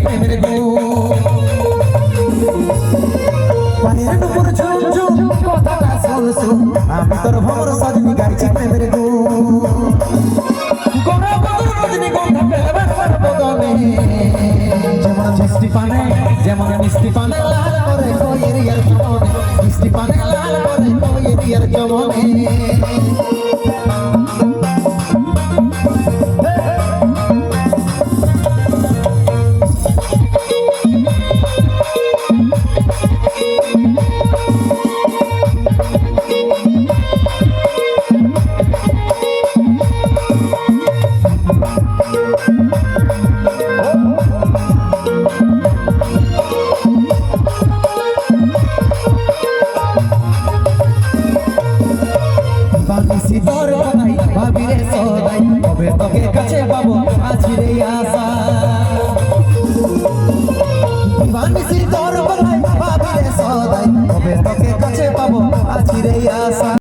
প্রেমের গুণ পায়ের উপর ঝুম ঝুম কথাটা শুন শুন আমি তোর ভ্রমর সজনী গাইছি প্রেমের গুণ গোরা বদর রজনী গন্ধা ফেলবে সর্বদনে যেমন মিষ্টি পানে যেমন মিষ্টি পানে লাল করে কোয়ের ইয়ার চমনে মিষ্টি পানে লাল করে কোয়ের ইয়ার চমনে বানিসি তোর